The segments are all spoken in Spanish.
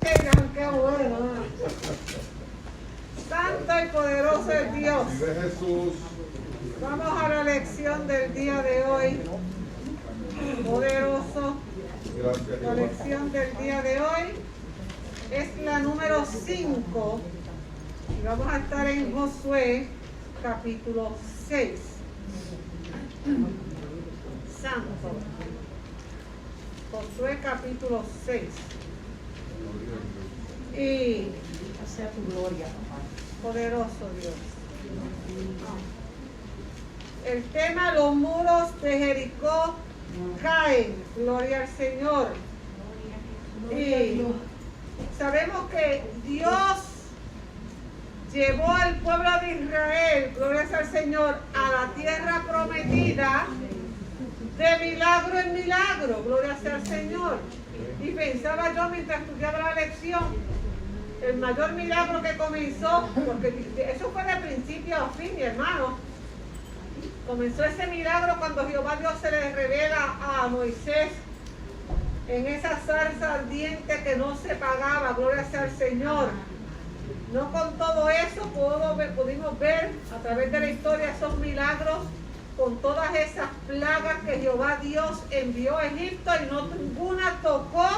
Qué bueno. Santo y poderoso es Dios. Vive Jesús. Vamos a la lección del día de hoy. Poderoso. Gracias, La Jehová. lección del día de hoy es la número 5. Y vamos a estar en Josué, capítulo 6. Santo. Josué, capítulo 6. Y Sea tu gloria, papá. poderoso Dios. El tema: los muros de Jericó caen. Gloria al Señor. Y sabemos que Dios llevó al pueblo de Israel, gloria al Señor, a la tierra prometida de milagro en milagro. Gloria sea al Señor. Y pensaba yo mientras estudiaba la lección, el mayor milagro que comenzó, porque eso fue de principio a fin, mi hermano. Comenzó ese milagro cuando Jehová Dios se le revela a Moisés en esa zarza ardiente que no se pagaba. Gloria sea al Señor. No con todo eso pudimos ver a través de la historia esos milagros, con todas esas plagas que Jehová Dios envió a Egipto, y no ninguna tocó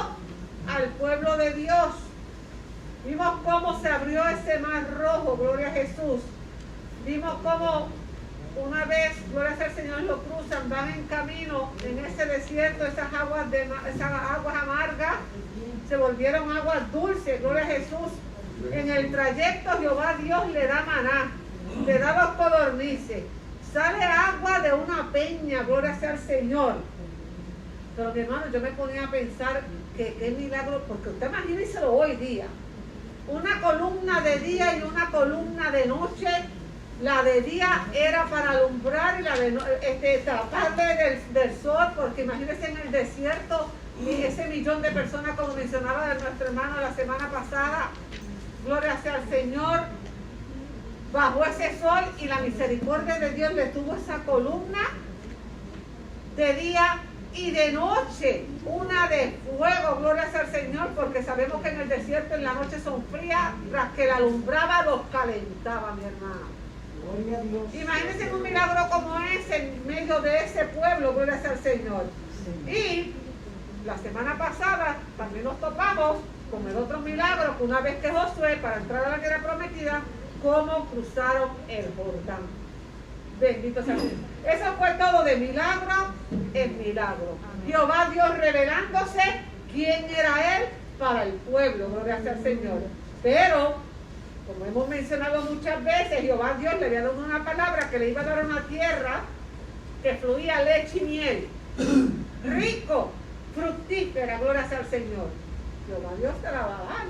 al pueblo de Dios. Vimos cómo se abrió ese mar rojo, gloria a Jesús. Vimos cómo una vez, gloria al Señor, lo cruzan, van en camino en ese desierto, esas aguas amargas se volvieron aguas dulces, gloria a Jesús. En el trayecto Jehová Dios le da maná, le da los codornices, sale agua de una peña, gloria sea al Señor. Pero mi hermano, yo me ponía a pensar que qué milagro, porque usted imagínenselo hoy día, una columna de día y una columna de noche. La de día era para alumbrar y la de taparle del sol, porque imagínense en el desierto y ese millón de personas, como mencionaba de nuestro hermano la semana pasada. Gloria sea al Señor. Bajó ese sol y la misericordia de Dios le tuvo esa columna de día y de noche, una de fuego. Gloria sea al Señor, porque sabemos que en el desierto en la noche son frías, las que la alumbraba los calentaba, mi hermano. Gloria a Dios. Imagínense un milagro como ese en medio de ese pueblo. Gloria sea al Señor. Y la semana pasada también nos topamos con el otro milagro, que una vez que Josué, para entrar a la tierra prometida, cómo cruzaron el Jordán. Bendito sea Dios. Eso fue todo de milagro en milagro. Jehová Dios revelándose quién era Él para el pueblo. Gloria sea al Señor. Pero, como hemos mencionado muchas veces, Jehová Dios le había dado una palabra que le iba a dar una tierra que fluía leche y miel. Rico, fructífera, gloria sea al Señor. Jehová Dios te la va a dar.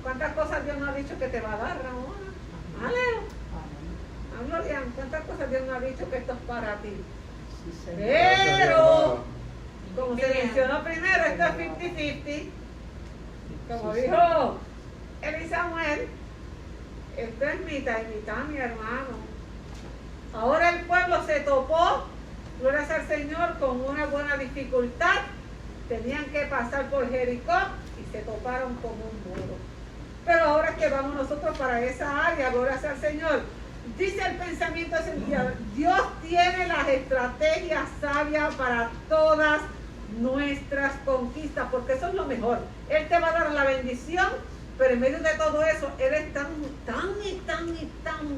¿Cuántas cosas Dios nos ha dicho que te va a dar, Ramona? Aleo. Gloria, ¿cuántas cosas Dios nos ha dicho que esto es para ti? Sí, Señor. Pero, como se mencionó primero, esto es 50-50. Como dijo Eli Samuel, esto es mitad y mitad, mi hermano. Ahora el pueblo se topó, gloria sea al Señor, con una buena dificultad. Tenían que pasar por Jericó y se toparon con un muro. Pero ahora que vamos nosotros para esa área, gloria sea al Señor. Dice el pensamiento esencial: Dios tiene las estrategias sabias para todas nuestras conquistas, porque eso es lo mejor. Él te va a dar la bendición, pero en medio de todo eso, Él es tan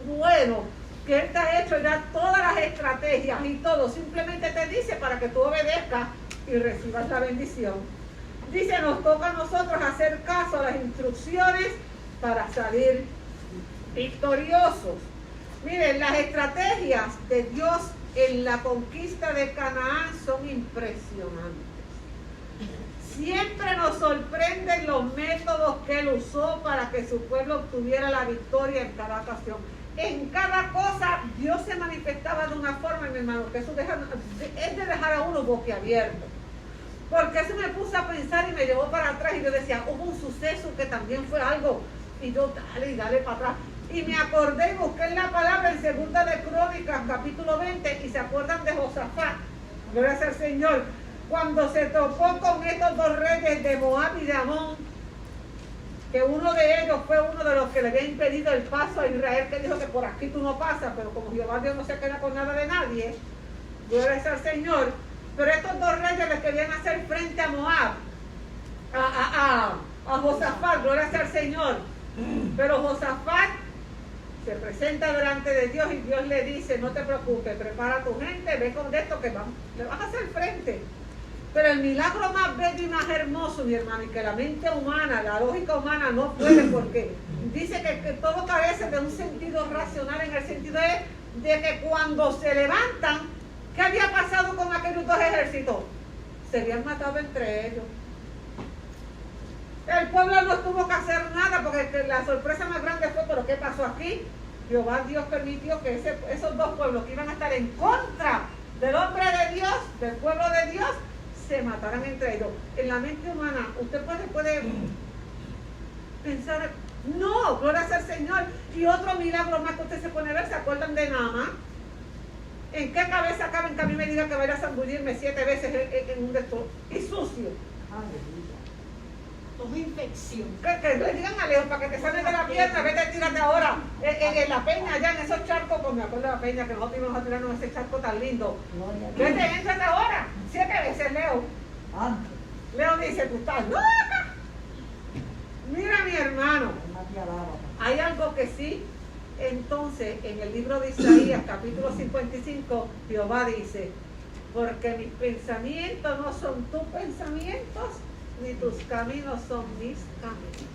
bueno, que Él te ha hecho ya todas las estrategias y todo. Simplemente te dice para que tú obedezcas y recibas la bendición. Dice, nos toca a nosotros hacer caso a las instrucciones para salir victoriosos. Miren, las estrategias de Dios en la conquista de Canaán son impresionantes. Siempre nos sorprenden los métodos que Él usó para que su pueblo obtuviera la victoria en cada ocasión. En cada cosa Dios se manifestaba de una forma, mi hermano, que eso es de dejar a uno boquiabierto. Porque eso me puso a pensar y me llevó para atrás, y yo decía, hubo un suceso que también fue algo, y yo dale para atrás. Y me acordé y busqué la palabra en 2 de Crónicas, capítulo 20, y se acuerdan de Josafat, gracias al Señor, cuando se topó con estos dos reyes de Moab y de Amón, que uno de ellos fue uno de los que le había impedido el paso a Israel, que dijo que por aquí tú no pasas, pero como Jehová Dios no se queda con nada de nadie, gloria sea al Señor. Pero estos dos reyes les querían hacer frente a Moab, a Josafat, gloria sea al Señor. Pero Josafat se presenta delante de Dios y Dios le dice, no te preocupes, prepara a tu gente, ve con esto que le vas a hacer frente. Pero el milagro más bello y más hermoso, mi hermano, y que la mente humana, la lógica humana no puede, porque dice que todo carece de un sentido racional, en el sentido de que cuando se levantan, ¿qué había pasado con aquellos dos ejércitos? Se habían matado entre ellos. El pueblo no tuvo que hacer nada, porque la sorpresa más grande fue, pero ¿qué pasó aquí? Jehová Dios permitió que esos dos pueblos que iban a estar en contra del hombre de Dios, del pueblo de Dios, se mataran entre ellos. En la mente humana, usted puede pensar, no, gloria sea al Señor. Y otro milagro más que usted se pone a ver, ¿se acuerdan de Naamán? ¿En qué cabeza cabe que a mí me diga que vaya a zambullirme 7 veces en un destrozo? Y sucio. Toma infección. Que le digan a Leo para que te sales de la pierna, vete, tírate ahora en la peña, allá en esos charcos, pues me acuerdo de la peña que nosotros íbamos a tirarnos en ese charco tan lindo. Vete, éntrate ahora, 7 veces, Leo. Leo dice, tú estás loca. Mira, mi hermano, hay algo que sí. Entonces, en el libro de Isaías, capítulo 55, Jehová dice, porque mis pensamientos no son tus pensamientos, ni tus caminos son mis caminos.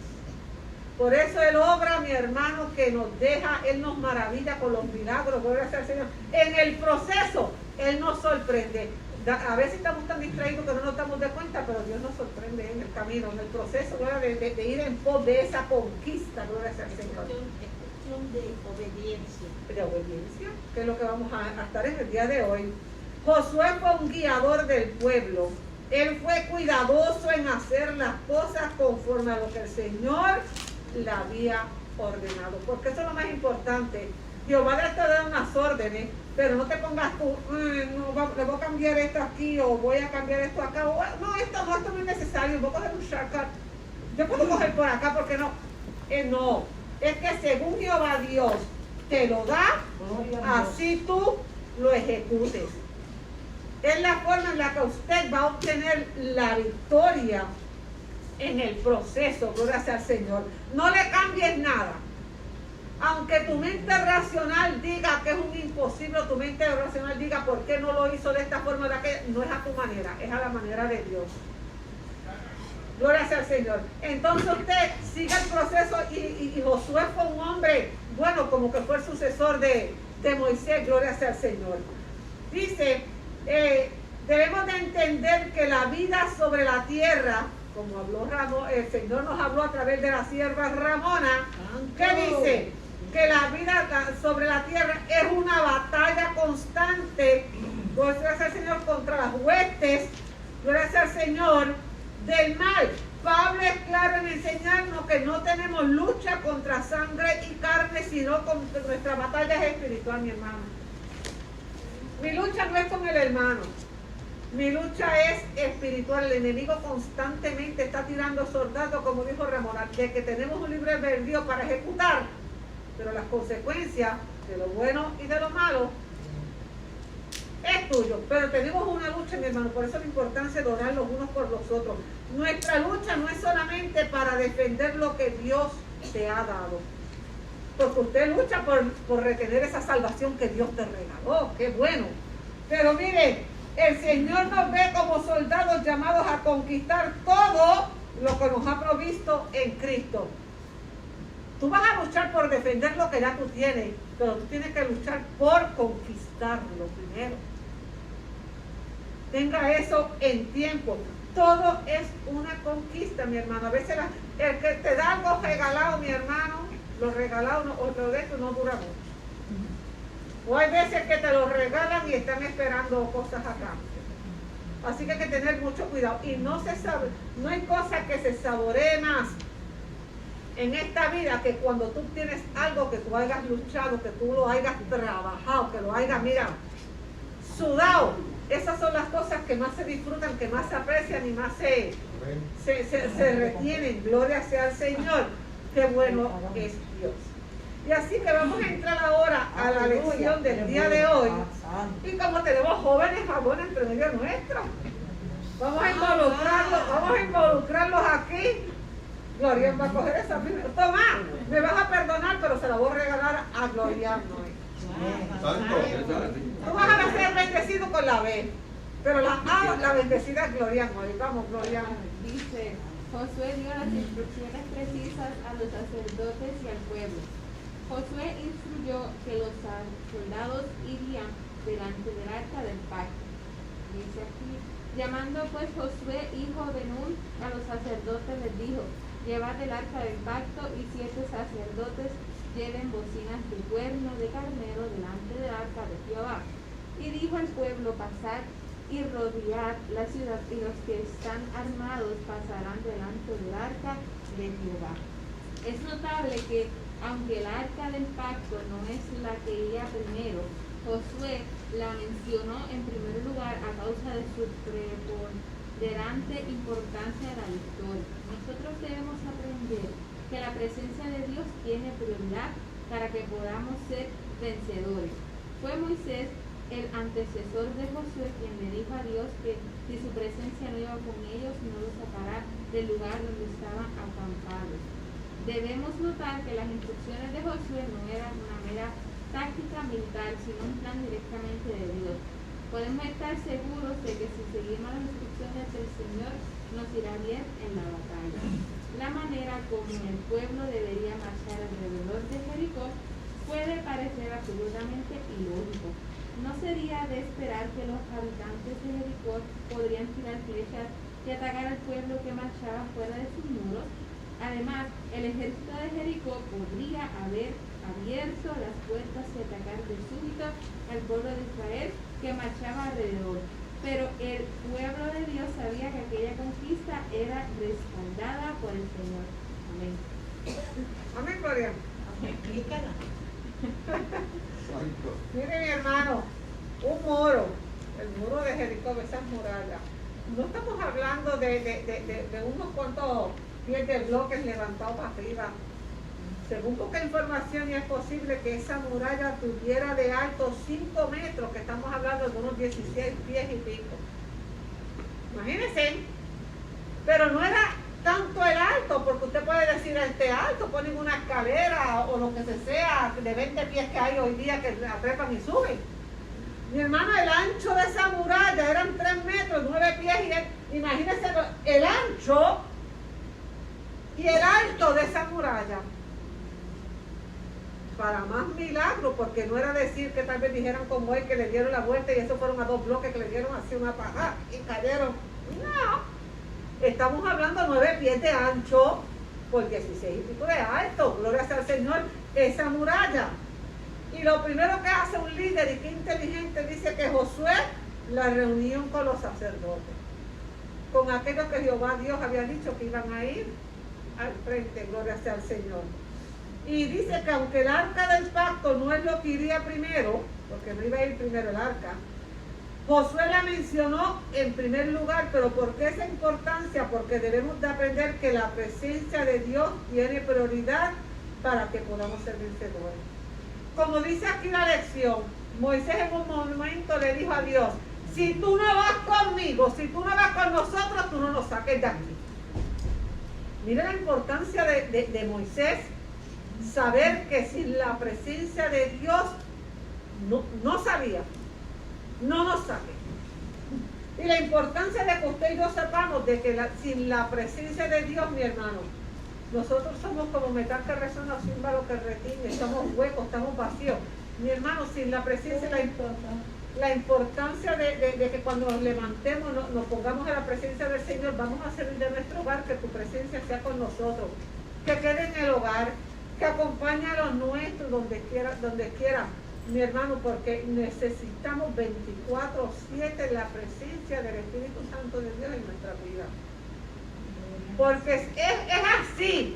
Por eso Él obra, mi hermano, que nos deja, Él nos maravilla con los milagros, gloria sea al Señor. En el proceso, Él nos sorprende. A veces estamos tan distraídos que no nos damos de cuenta, pero Dios nos sorprende en el camino, en el proceso, gloria, de ir en pos de esa conquista, gloria sea al Señor. Es cuestión de obediencia. De obediencia, que es lo que vamos a estar en el día de hoy. Josué fue un guiador del pueblo. Él fue cuidadoso en hacer las cosas conforme a lo que el Señor le había ordenado. Porque eso es lo más importante. Jehová te da unas órdenes, pero no te pongas tú, no, le voy a cambiar esto aquí o voy a cambiar esto acá. O, no, esto no es necesario, voy a coger un shortcut. Yo puedo coger por acá, porque no. No, es que según Jehová Dios te lo da, así tú lo ejecutes. Es la forma en la que usted va a obtener la victoria en el proceso, gloria sea al Señor. No le cambies nada. Aunque tu mente racional diga que es un imposible, tu mente racional diga por qué no lo hizo de esta forma, no es a tu manera, es a la manera de Dios. Gloria sea al Señor. Entonces usted siga el proceso y Josué fue un hombre, bueno, como que fue el sucesor de Moisés, gloria sea al Señor. Dice, debemos de entender que la vida sobre la tierra, como habló el Señor nos habló a través de la sierva Ramona, ¿qué dice? Que la vida sobre la tierra es una batalla constante, gloria sea al Señor, contra las huestes, gloria sea al Señor, del mal. Pablo es claro en enseñarnos que no tenemos lucha contra sangre y carne, sino con nuestra batalla es espiritual, mi hermano. Mi lucha no es con el hermano, mi lucha es espiritual. El enemigo constantemente está tirando soldados, como dijo Ramona, de que tenemos un libre albedrío para ejecutar, pero las consecuencias de lo bueno y de lo malo es tuyo. Pero tenemos una lucha, mi hermano, por eso la importancia de orar los unos por los otros. Nuestra lucha no es solamente para defender lo que Dios te ha dado, porque usted lucha por retener esa salvación que Dios te regaló, qué bueno. Pero mire, el Señor nos ve como soldados llamados a conquistar todo lo que nos ha provisto en Cristo. Tú vas a luchar por defender lo que ya tú tienes, pero tú tienes que luchar por conquistarlo primero. Tenga eso en tiempo. Todo es una conquista, mi hermano. A veces el que te da algo regalado, mi hermano, lo regalado o lo de esto no dura mucho. O hay veces que te lo regalan y están esperando cosas acá. Así que hay que tener mucho cuidado. Y no hay cosa que se saboree más en esta vida que cuando tú tienes algo que tú hayas luchado, que tú lo hayas trabajado, que lo hayas, mira, sudado esas son las cosas que más se disfrutan, que más se aprecian y más se retienen. Gloria sea al Señor. Qué bueno es Dios. Y así que vamos a entrar ahora a la lección del día de hoy. Y como tenemos jóvenes jabones entre medio nuestro, vamos a involucrarlos aquí. Gloria va a coger esa Biblia. Tomás, me vas a perdonar, pero se la voy a regalar a Gloria. Tú vas a ser bendecido con la B, pero la bendecida es Gloria. Vamos, Gloria. Dice, Josué dio las instrucciones precisas a los sacerdotes y al pueblo. Josué instruyó que los soldados irían delante del arca del pacto. Dice aquí, llamando pues Josué, hijo de Nun, a los sacerdotes les dijo, llevad el arca del pacto y 7 sacerdotes lleven bocinas de cuerno de carnero delante del arca de Jehová. Y dijo al pueblo, pasad y rodead la ciudad, y los que están armados pasarán delante del arca de Jehová. Es notable que, aunque el arca del pacto no es la que iría primero, Josué la mencionó en primer lugar a causa de su preponderante importancia en la victoria. Nosotros debemos aprender que la presencia de Dios tiene prioridad para que podamos ser vencedores. Fue Moisés, el antecesor de Josué, quien le dijo a Dios que si su presencia no iba con ellos, no los sacará del lugar donde estaban acampados. Debemos notar que las instrucciones de Josué no eran una mera táctica militar, sino un plan directamente de Dios. Podemos estar seguros de que si seguimos las instrucciones del Señor, nos irá bien en la batalla. La manera como el pueblo debería marchar alrededor de Jericó puede parecer absolutamente ilógico. No sería de esperar que los habitantes de Jericó podrían tirar flechas y atacar al pueblo que marchaba fuera de sus muros. Además, el ejército de Jericó podría haber abierto las puertas y atacar de súbito al pueblo de Israel que marchaba alrededor. Pero el pueblo de Dios sabía que aquella conquista era respaldada por el Señor. Amén. Amén, Gloria. Explícala. Mire, mi hermano, un muro, el muro de Jericó, esas murallas. No estamos hablando de unos cuantos pies de bloques levantados para arriba. Según poca información, y es posible que esa muralla tuviera de alto 5 metros, que estamos hablando de unos 16 pies y pico. Imagínense, pero no era tanto el alto, porque usted puede decir este alto, ponen una escalera o lo que sea de 20 pies que hay hoy día que trepan y suben. Mi hermano, el ancho de esa muralla eran 3 metros, 9 pies, y imagínense el ancho y el alto de esa muralla. Para más milagro, porque no era decir que tal vez dijeran como él que le dieron la vuelta y eso fueron a 2 bloques que le dieron así una paja y cayeron. No, estamos hablando de 9 pies de ancho por 16 y pico de alto. Gloria sea al Señor, esa muralla. Y lo primero que hace un líder, y qué inteligente, dice que Josué la reunión con los sacerdotes, con aquellos que Jehová Dios había dicho que iban a ir al frente. Gloria sea al Señor. Y dice que aunque el arca del pacto no es lo que iría primero, porque no iba a ir primero el arca, Josué la mencionó en primer lugar. Pero ¿por qué esa importancia? Porque debemos de aprender que la presencia de Dios tiene prioridad para que podamos ser vencedores. Como dice aquí la lección, Moisés en un momento le dijo a Dios, si tú no vas conmigo, si tú no vas con nosotros, tú no nos saques de aquí. Mire la importancia de Moisés, saber que sin la presencia de Dios no sabía, no nos saque. Y la importancia de que usted y yo sepamos de que sin la presencia de Dios, mi hermano, nosotros somos como metal que resuena, címbalo que retiñe, estamos huecos, estamos vacíos. Mi hermano, sin la presencia, la importancia de que cuando nos levantemos nos pongamos a la presencia del Señor, vamos a hacer de nuestro hogar que tu presencia sea con nosotros, que quede en el hogar, que acompañe a los nuestros donde quiera, mi hermano, porque necesitamos 24/7 la presencia del Espíritu Santo de Dios en nuestra vida. Porque es así.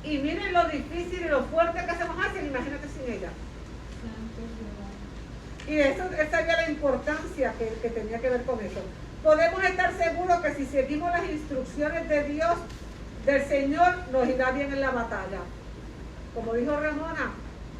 Y miren lo difícil y lo fuerte que se nos hace, imagínate sin ella. Y eso, esa era la importancia que tenía que ver con eso. Podemos estar seguros que si seguimos las instrucciones de Dios, del Señor, nos irá bien en la batalla. Como dijo Ramona,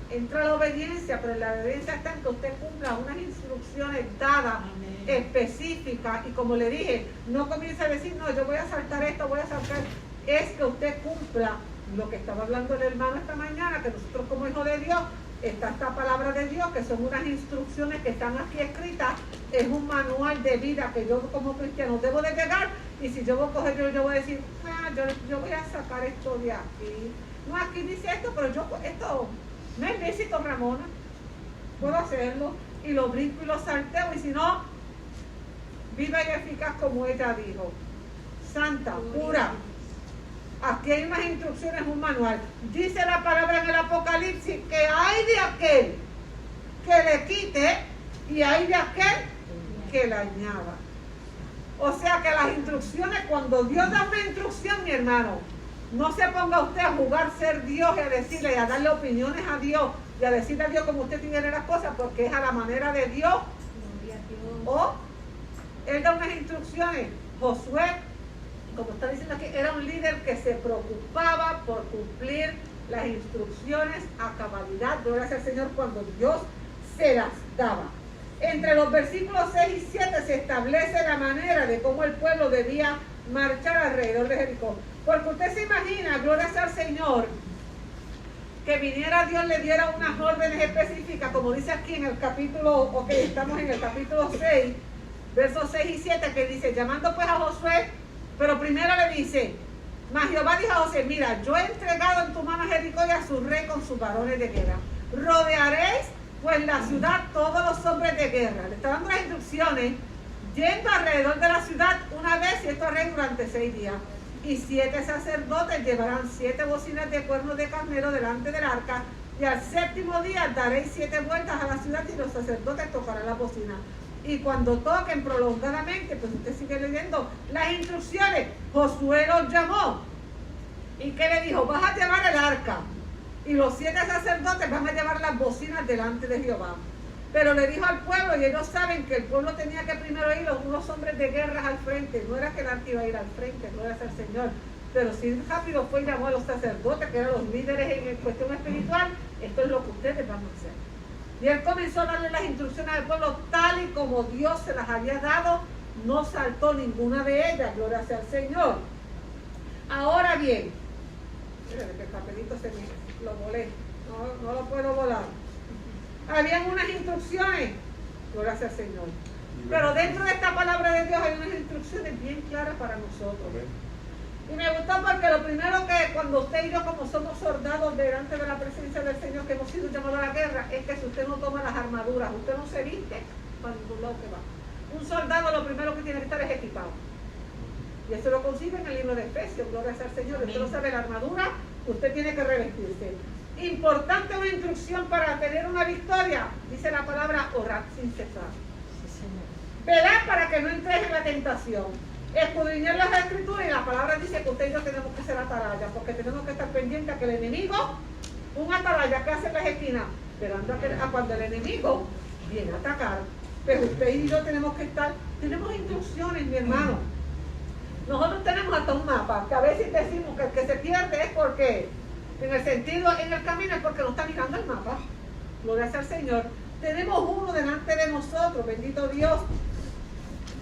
entra la obediencia, pero la obediencia está en que usted cumpla unas instrucciones dadas, específicas, y como le dije, no comience a decir, no, yo voy a saltar esto, voy a saltar, es que usted cumpla lo que estaba hablando el hermano esta mañana, que nosotros como hijos de Dios, está esta palabra de Dios, que son unas instrucciones que están aquí escritas, es un manual de vida que yo como cristiano debo de llegar, y si yo voy a coger, yo voy a decir, yo voy a sacar esto de aquí, no, aquí dice esto, pero esto no es lícito, Ramona, puedo hacerlo, y lo brinco y lo salteo, y si no, viva y eficaz como ella dijo, santa, pura. Aquí hay unas instrucciones, un manual. Dice la palabra en el Apocalipsis que hay de aquel que le quite y hay de aquel que le añada. O sea que las instrucciones, cuando Dios da una instrucción, mi hermano, no se ponga usted a jugar ser Dios y a decirle y a darle opiniones a Dios y a decirle a Dios cómo usted tiene las cosas, porque es a la manera de Dios. O Él da unas instrucciones. Josué, como está diciendo aquí, era un líder que se preocupaba por cumplir las instrucciones a cabalidad. Gloria al Señor, cuando Dios se las daba. Entre los versículos 6 y 7 se establece la manera de cómo el pueblo debía marchar alrededor de Jericó. Porque usted se imagina, gloria al Señor, que viniera Dios, le diera unas órdenes específicas, como dice aquí en el capítulo, estamos en el capítulo 6, versos 6 y 7, que dice, llamando pues a Josué, pero primero le dice, mas Jehová dijo a José, mira, yo he entregado en tu mano a Jericó y a su rey con sus varones de guerra. Rodearéis pues la ciudad todos los hombres de guerra. Le está dando las instrucciones, yendo alrededor de la ciudad una vez, y esto haré durante 6 días. Y 7 sacerdotes llevarán 7 bocinas de cuernos de carnero delante del arca, y al 7º día daréis 7 vueltas a la ciudad y los sacerdotes tocarán la bocina. Y cuando toquen prolongadamente, pues usted sigue leyendo las instrucciones. Josué los llamó. ¿Y qué le dijo? Vas a llevar el arca. Y los 7 sacerdotes van a llevar las bocinas delante de Jehová. Pero le dijo al pueblo, y ellos saben que el pueblo tenía que primero ir unos hombres de guerra al frente. No era que el arca iba a ir al frente, no era el Señor. Pero si rápido fue y llamó a los sacerdotes, que eran los líderes en cuestión espiritual. Esto es lo que ustedes van a hacer. Y él comenzó a darle las instrucciones al pueblo tal y como Dios se las había dado. No saltó ninguna de ellas, gloria sea al Señor. Ahora bien, miren que el papelito se me lo volé, no lo puedo volar. Habían unas instrucciones, gloria sea al Señor. Pero dentro de esta palabra de Dios hay unas instrucciones bien claras para nosotros. Y me gustó porque lo primero que cuando usted y yo, como somos soldados delante de la presencia del Señor, que hemos sido llamados a la guerra, es que si usted no toma las armaduras, usted no se viste para ningún lado que va. Un soldado lo primero que tiene que estar es equipado. Y eso lo consigue en el libro de Efesios, gloria sea al Señor. Usted no sabe la armadura, usted tiene que revestirse. Importante una instrucción para tener una victoria, dice la palabra, orar sin cesar. Velar para que no entres en la tentación. Escudriñar las escrituras, y la palabra dice que usted y yo tenemos que ser atalayas, porque tenemos que estar pendientes a que el enemigo, un atalaya que hace en las esquinas, esperando a cuando el enemigo viene a atacar. Pero usted y yo tenemos que estar, tenemos instrucciones, mi hermano. Nosotros tenemos hasta un mapa, que a veces decimos que el que se pierde es porque, en el sentido, en el camino es porque no está mirando el mapa. Gloria sea al Señor. Tenemos uno delante de nosotros, bendito Dios.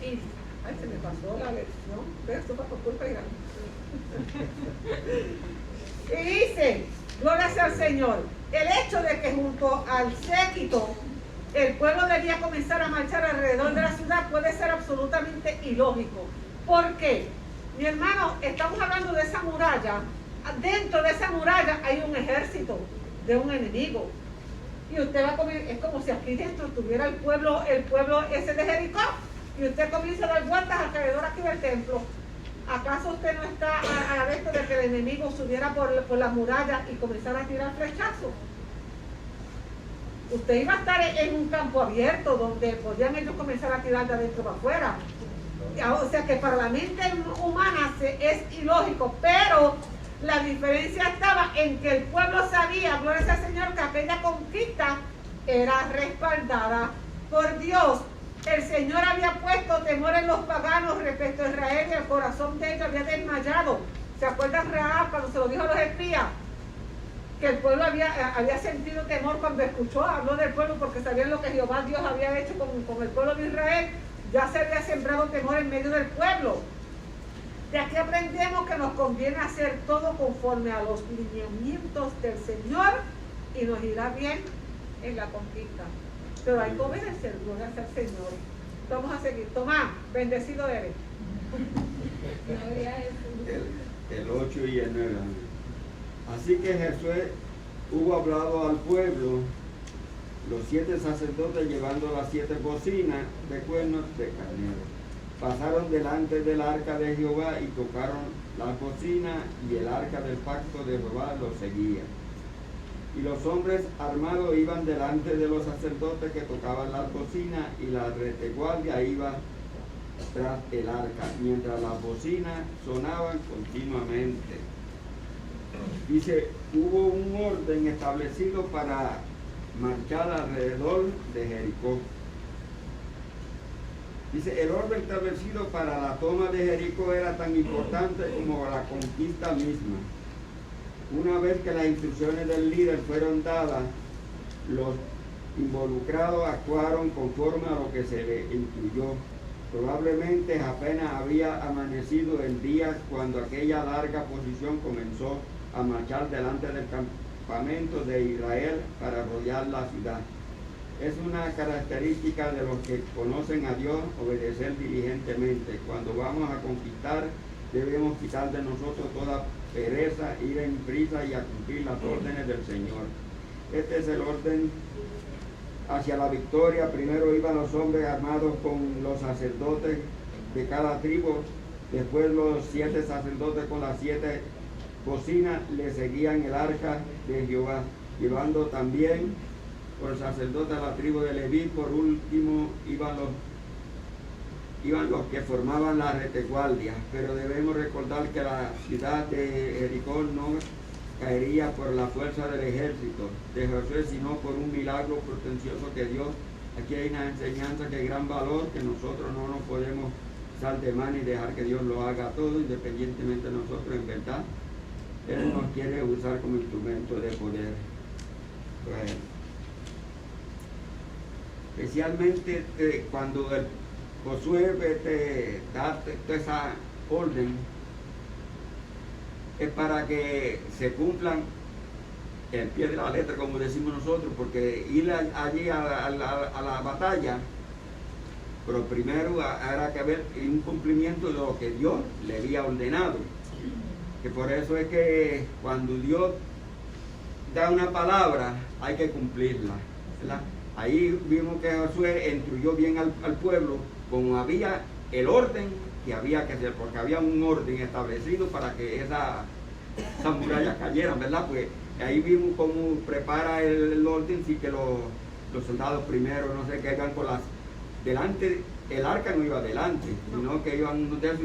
Y ay, se me pasó la lección. Esto fue por culpa de y dice, gloria sea al Señor, el hecho de que junto al séquito el pueblo debía comenzar a marchar alrededor de la ciudad puede ser absolutamente ilógico. ¿Por qué? Mi hermano, estamos hablando de esa muralla. Dentro de esa muralla hay un ejército de un enemigo. Y usted va a comer, es como si aquí dentro estuviera el pueblo ese de Jericó. Y usted comienza a dar vueltas alrededor aquí del templo. ¿Acaso usted no está a la vez de que el enemigo subiera por la muralla y comenzara a tirar flechazos? Usted iba a estar en un campo abierto donde podían ellos comenzar a tirar de adentro para afuera. O sea que para la mente humana es ilógico, pero la diferencia estaba en que el pueblo sabía, gloria al Señor, que aquella conquista era respaldada por Dios, el Señor había puesto temor en los paganos respecto a Israel y el corazón de ellos había desmayado. ¿Se acuerdan Rahab cuando se lo dijo a los espías? Que el pueblo había sentido temor cuando habló del pueblo, porque sabían lo que Jehová Dios había hecho con el pueblo de Israel. Ya se había sembrado temor en medio del pueblo. De aquí aprendemos que nos conviene hacer todo conforme a los lineamientos del Señor y nos irá bien en la conquista. Pero hay que obedecer, gloria al Señor. Vamos a seguir. Tomás, bendecido eres. Gloria a Jesús. El 8 y el 9. Así que Josué hubo hablado al pueblo, los 7 sacerdotes llevando las 7 bocinas de cuernos de carnero. Pasaron delante del arca de Jehová y tocaron las bocinas, y el arca del pacto de Jehová los seguía. Y los hombres armados iban delante de los sacerdotes que tocaban las bocinas, y la retaguardia iba tras el arca, mientras las bocinas sonaban continuamente. Dice, hubo un orden establecido para marchar alrededor de Jericó. Dice, el orden establecido para la toma de Jericó era tan importante como la conquista misma. Una vez que las instrucciones del líder fueron dadas, los involucrados actuaron conforme a lo que se les instruyó. Probablemente apenas había amanecido el día cuando aquella larga posición comenzó a marchar delante del campamento de Israel para rodear la ciudad. Es una característica de los que conocen a Dios obedecer diligentemente. Cuando vamos a conquistar, debemos quitar de nosotros toda pereza, ir en prisa y a cumplir las órdenes del Señor. Este es el orden hacia la victoria. Primero iban los hombres armados con los sacerdotes de cada tribu, después los 7 sacerdotes con las 7 bocinas le seguían el arca de Jehová, llevando también por el sacerdote a la tribu de Leví. Por último iban los que formaban la retaguardia. Pero debemos recordar que la ciudad de Jericó no caería por la fuerza del ejército de Josué, sino por un milagro potencioso que Dios. Aquí hay una enseñanza de gran valor, que nosotros no nos podemos sal de mano y dejar que Dios lo haga todo, independientemente de nosotros. En verdad, Él nos quiere usar como instrumento de poder. Bueno, especialmente cuando el Josué te da toda esa orden, es para que se cumplan el pie de la letra, como decimos nosotros, porque ir allí a la batalla, pero primero era que haber un cumplimiento de lo que Dios le había ordenado. Que por eso es que cuando Dios da una palabra, hay que cumplirla, ¿verdad? Ahí vimos que Josué instruyó bien al pueblo, como había el orden que había que hacer, porque había un orden establecido para que esas murallas cayeran, ¿verdad? Pues ahí vimos cómo prepara el orden, sí, que los soldados primero, no sé qué, iban con las delante, el arca no iba delante, sino que iban de eso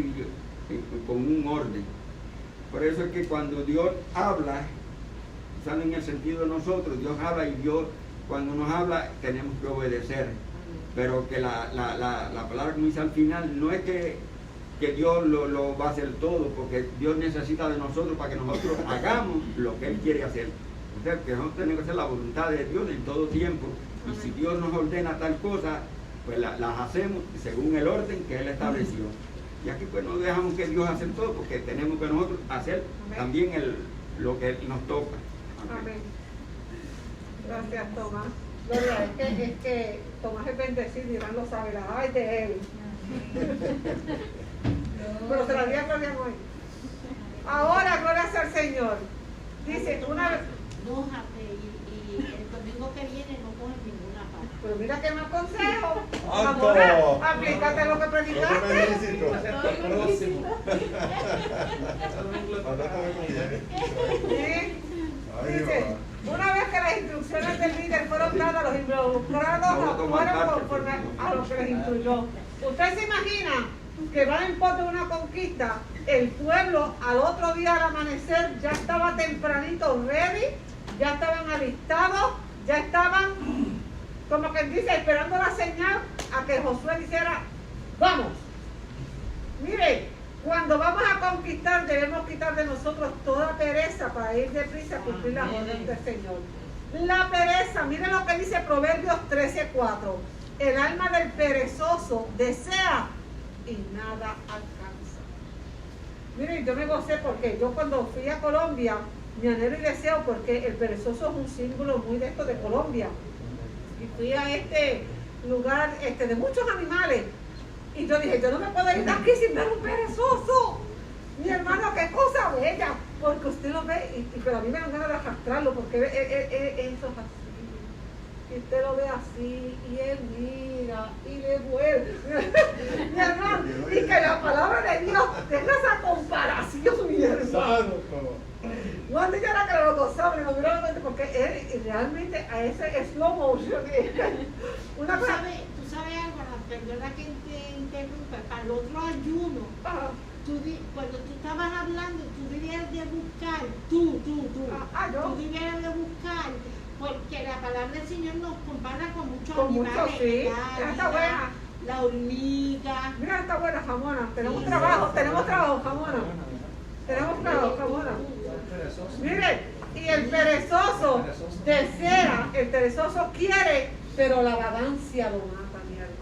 con un orden. Por eso es que cuando Dios habla, usando en el sentido de nosotros, Dios habla, y Dios cuando nos habla tenemos que obedecer. Pero que la palabra que dice al final no es que Dios lo va a hacer todo, porque Dios necesita de nosotros para que nosotros hagamos lo que Él quiere hacer. O sea, que nosotros tenemos que hacer la voluntad de Dios en todo tiempo. Y si Dios nos ordena tal cosa, pues las hacemos según el orden que Él estableció. Y aquí pues no dejamos que Dios haga todo, porque tenemos que nosotros hacer también lo que nos toca. Amén. Gracias, Tomás. Gloria, es que Tomás es bendecido y Iván lo sabe, la ay de él. Pero se la di a Gloria hoy. Ahora, gloria sea al Señor. Dice, una vez. No, y el domingo que viene no coges ninguna parte. Pero mira que me aconsejo. ¡Alto! Ahora, aplícate lo que predicaste. Sí. Dice, una vez que las instrucciones del líder fueron dadas, los involucrados actuaron conforme a lo que les instruyó. ¿Usted se imagina que van en pos de una conquista? El pueblo al otro día al amanecer ya estaba tempranito ready, ya estaban alistados, ya estaban como quien dice, esperando la señal a que Josué dijera, vamos. Mire, cuando vamos a conquistar, debemos quitar de nosotros toda pereza para ir deprisa a cumplir las órdenes del Señor. La pereza, miren lo que dice Proverbios 13:4. El alma del perezoso desea y nada alcanza. Miren, yo me gocé porque yo cuando fui a Colombia, mi anhelo y deseo, porque el perezoso es un símbolo muy de esto de Colombia. Y fui a este lugar de muchos animales. Y yo dije, yo no me puedo ir de aquí sin ver un perezoso. Mi hermano, qué cosa bella. Porque usted lo ve, pero a mí me dan ganas de arrastrarlo, porque eso es así. Y usted lo ve así, y él mira, y le vuelve. Mi hermano, y que la palabra de Dios tenga esa comparación, mi hermano. Cuando yo era que lo gozaba, y lo miraba, porque él realmente a ese slow motion. Una cosa. ¿Tú sabes algo? Perdona que te interrumpa. Para el otro ayuno, cuando tú estabas hablando, tú debías de buscar, tú debías de buscar, porque la palabra del Señor nos compara con muchos animales. Sí, está buena. La hormiga. Mira, está buena, Jamona. Tenemos trabajo, Jamona. Tenemos trabajo, Jamona. Mire, y el perezoso desea, el perezoso quiere, pero la vagancia lo mata, mi hermano.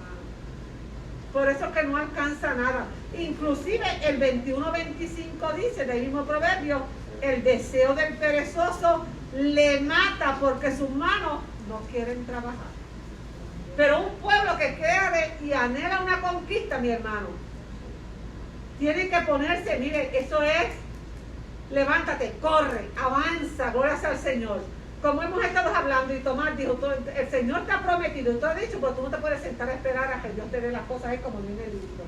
Por eso es que no alcanza nada. Inclusive el 21:25 dice, del mismo proverbio, el deseo del perezoso le mata porque sus manos no quieren trabajar. Pero un pueblo que quiere y anhela una conquista, mi hermano, tiene que ponerse, mire, eso es, levántate, corre, avanza, gloria sea al Señor. Como hemos estado hablando y Tomás dijo, el Señor te ha prometido, tú has dicho, pero tú no te puedes sentar a esperar a que Dios te dé las cosas ahí como viene el libro.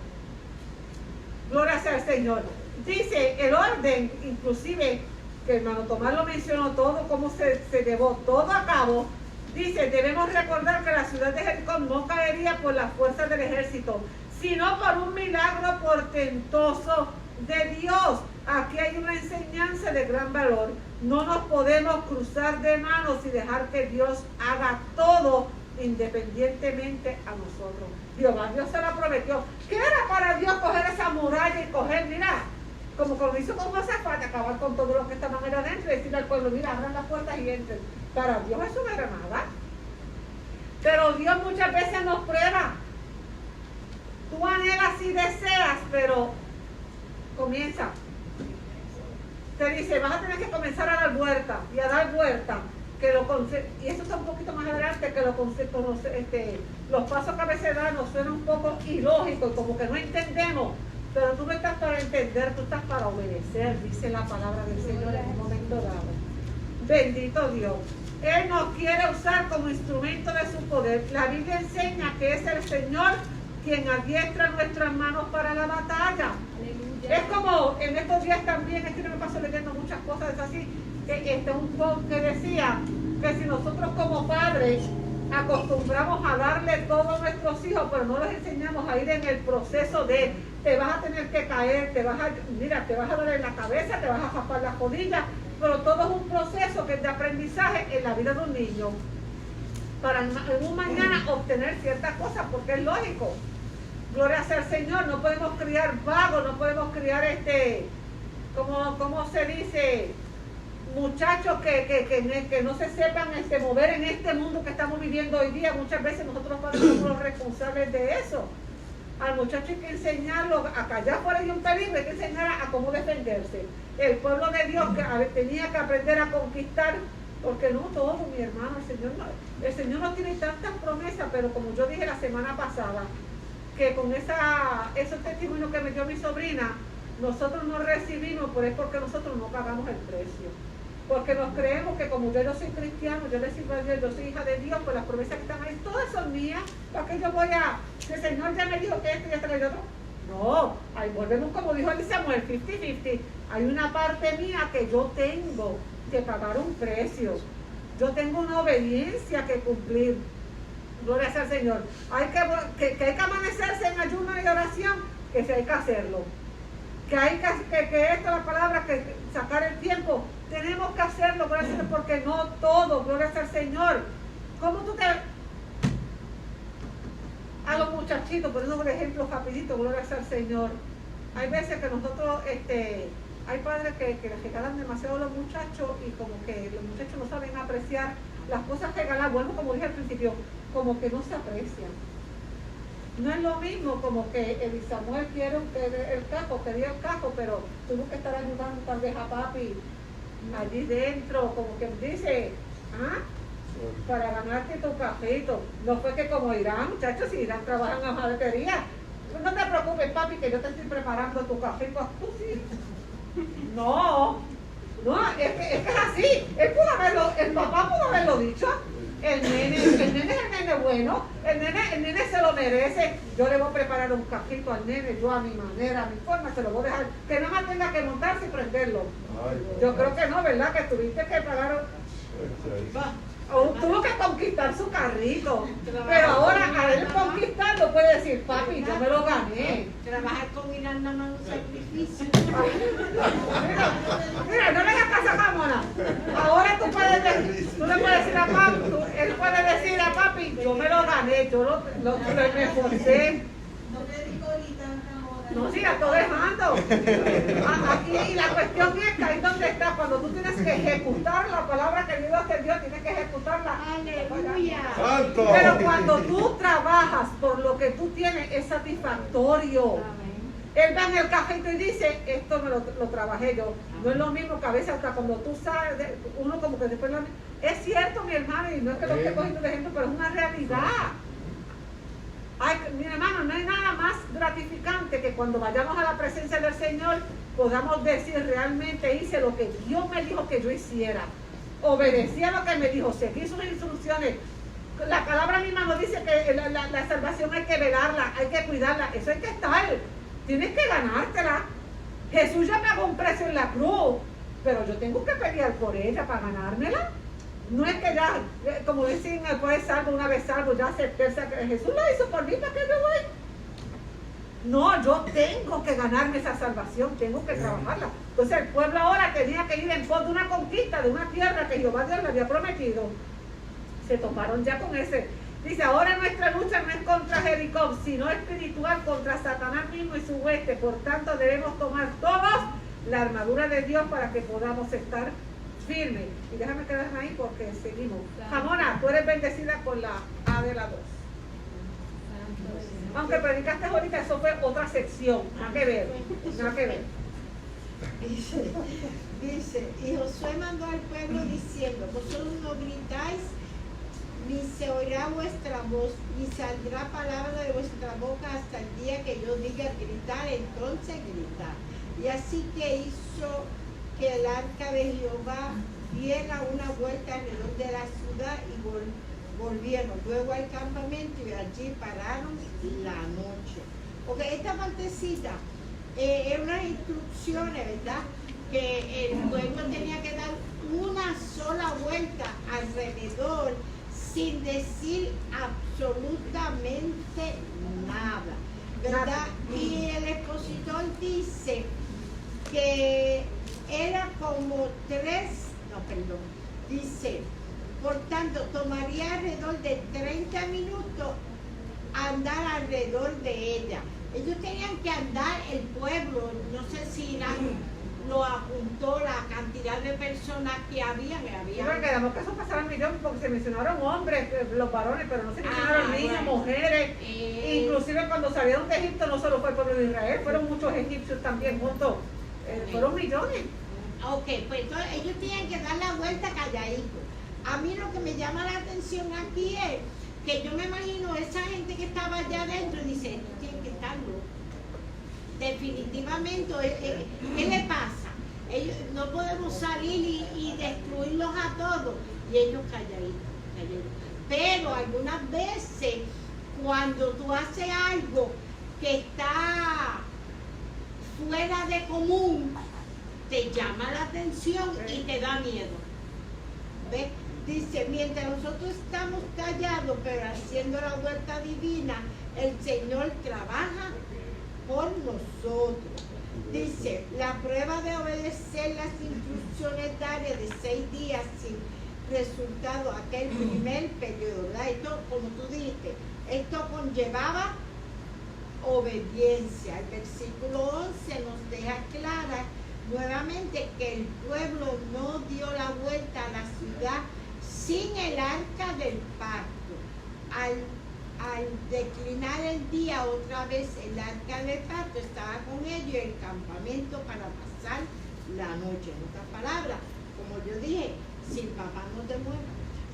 Gloria sea al Señor. Dice el orden, inclusive, que hermano Tomás lo mencionó todo, cómo se llevó todo a cabo. Dice, debemos recordar que la ciudad de Jericó no caería por las fuerzas del ejército, sino por un milagro portentoso de Dios. Aquí hay una enseñanza de gran valor. No nos podemos cruzar de manos y dejar que Dios haga todo independientemente a nosotros. Dios se lo prometió. ¿Qué era para Dios coger esa muralla y coger, mira, como lo hizo con Josafat, acabar con todos los que estaban allá adentro y decirle al pueblo, mira, abran las puertas y entren? Para Dios eso no era nada. Pero Dios muchas veces nos prueba. Tú anhelas y deseas, pero comienza. Te dice, vas a tener que comenzar a dar vuelta y a dar vuelta. Y eso está un poquito más adelante, que los pasos que a veces dan nos suenan un poco ilógicos, como que no entendemos. Pero tú no estás para entender, tú estás para obedecer, dice la palabra del Señor en un momento dado. Bendito Dios. Él nos quiere usar como instrumento de su poder. La Biblia enseña que es el Señor quien adiestra nuestras manos para la batalla. Aleluya. Es como en estos días también, es que no me paso leyendo muchas cosas así, un post que decía que si nosotros como padres acostumbramos a darle todo a nuestros hijos, pero no les enseñamos a ir en el proceso de te vas a tener que caer, te vas a dar en la cabeza, te vas a raspar las rodillas, pero todo es un proceso que es de aprendizaje en la vida de un niño para en un mañana obtener ciertas cosas, porque es lógico. Gloria sea al Señor. No podemos criar vagos, no podemos criar ¿cómo se dice? Muchachos que no se sepan mover en este mundo que estamos viviendo hoy día. Muchas veces nosotros padres somos los responsables de eso. Al muchacho hay que enseñarlo a callar por ahí un peligro, hay que enseñar a cómo defenderse. El pueblo de Dios que tenía que aprender a conquistar, porque no todo, mi hermano, el Señor no tiene tantas promesas, pero como yo dije la semana pasada, que con esos testimonios que me dio mi sobrina, nosotros no recibimos, pero es porque nosotros no pagamos el precio. Porque nos creemos que como yo no soy cristiano, yo le sirvo a Dios, yo soy hija de Dios, pues las promesas que están ahí, todas son mías. ¿Para qué yo voy el Señor ya me dijo que esto y esto y otro? No, ahí volvemos como dijo el Samuel, 50-50. Hay una parte mía que yo tengo que pagar un precio. Yo tengo una obediencia que cumplir. Gloria sea al Señor. Hay que amanecerse en ayuno y oración, que si hay que hacerlo. Que hay que esta es la palabra, que sacar el tiempo. Tenemos que hacerlo, gloria al Señor, porque no todo, gloria al Señor. ¿Cómo tú a los muchachitos, poniendo un ejemplo rapidito, gloria al Señor. Hay veces que nosotros, hay padres que les regalan demasiado a los muchachos y como que los muchachos no saben apreciar las cosas regaladas. Bueno, como dije al principio, como que no se aprecian. No es lo mismo como que Samuel quiere el cajo, quería el cajo, pero tuvo que estar ayudando tal vez a papi allí dentro, como que dice, para ganarte tu cajito. No fue que como Irán, muchachos, si Irán trabaja en la maderería, no te preocupes, papi, que yo te estoy preparando tu cajito. No, es que es así. El papá pudo haberlo dicho. El nene es el nene bueno, el nene se lo merece. Yo le voy a preparar un cajito al nene, yo a mi manera, a mi forma, se lo voy a dejar. Que no más tenga que montarse y prenderlo. Yo creo que no, ¿verdad? Que tuviste que pagar. Tuvo que conquistar su carrito. Pero ahora a él conquistarlo puede decir, papi, yo me lo gané. Trabajar con Irán nada más un sacrificio. Mira, no le hagas caso a Jamona. Ahora tú le puedes decir a papi, él puede decir a papi, yo me lo gané, yo me esforcé. No, sí, la estoy dejando. Aquí la cuestión es que ahí donde está, cuando tú tienes que ejecutar la palabra que Dios te dio, tienes que ejecutarla. ¡Aleluya! ¡Santo! Pero cuando tú trabajas por lo que tú tienes, es satisfactorio. Él va en el cajito y dice, esto me lo trabajé yo. No es lo mismo que a veces hasta cuando tú sabes, uno como que después es cierto, mi hermano, y no es que lo esté cogiendo de ejemplo, pero es una realidad. Mi hermano, no hay nada más gratificante que cuando vayamos a la presencia del Señor podamos decir, realmente hice lo que Dios me dijo que yo hiciera. Obedecí a lo que me dijo, seguí sus instrucciones. La palabra misma nos dice que la salvación hay que velarla, hay que cuidarla. Eso hay que estar. Tienes que ganártela. Jesús ya pagó un precio en la cruz, pero yo tengo que pelear por ella para ganármela. No es que ya, como dicen, después salvo, una vez salvo, ya acepté. Jesús lo hizo por mí, ¿para qué me voy? No, yo tengo que ganarme esa salvación, tengo que trabajarla. Entonces el pueblo ahora tenía que ir en pos de una conquista, de una tierra que Jehová Dios le había prometido. Se toparon ya con ese. Dice, ahora nuestra lucha no es contra Jericó, sino espiritual, contra Satanás mismo y su hueste. Por tanto debemos tomar todos la armadura de Dios para que podamos estar firme. Y déjame quedarme ahí porque seguimos. Jamona, tú eres bendecida con la A de la 2. Aunque predicaste ahorita, eso fue otra sección. Nada que ver. Nada que ver. Dice, y Josué mandó al pueblo diciendo, vosotros no gritáis, ni se oirá vuestra voz, ni saldrá palabra de vuestra boca hasta el día que yo diga gritar, entonces gritar. Y así que hizo que el arca de Jehová diera una vuelta alrededor de la ciudad y volvieron luego al campamento y allí pararon la noche. Porque esta partecita era unas instrucciones, ¿verdad? Que el pueblo tenía que dar una sola vuelta alrededor sin decir absolutamente nada, ¿verdad? Y el expositor dice que era como dice, por tanto, tomaría alrededor de 30 minutos andar alrededor de ella. Ellos tenían que andar el pueblo, no sé si lo apuntó la cantidad de personas que había. Bueno, quedamos que eso pasaba millón porque se mencionaron hombres, los varones, pero no se mencionaron niños, mujeres. Inclusive cuando salieron de Egipto no solo fue el pueblo de Israel, fueron muchos egipcios también juntos, fueron millones. Ok, pues entonces ellos tienen que dar la vuelta calladito. A mí lo que me llama la atención aquí es que yo me imagino esa gente que estaba allá adentro dice, esto tiene que estar loco. Definitivamente, ¿qué le pasa? Ellos, no podemos salir y destruirlos a todos. Y ellos calladitos. Pero algunas veces, cuando tú haces algo que está fuera de común, te llama la atención y te da miedo. ¿Ves? Dice, mientras nosotros estamos callados, pero haciendo la vuelta divina, el Señor trabaja por nosotros. Dice, la prueba de obedecer las instrucciones diarias de 6 días sin resultado aquel primer periodo, ¿verdad? Esto, como tú dijiste, esto conllevaba obediencia. El versículo 11 nos deja clara nuevamente que el pueblo no dio la vuelta a la ciudad sin el arca del pacto. Al declinar el día, otra vez el arca del pacto estaba con ellos y el campamento para pasar la noche. En otras palabras, como yo dije, sin papá no te muevas.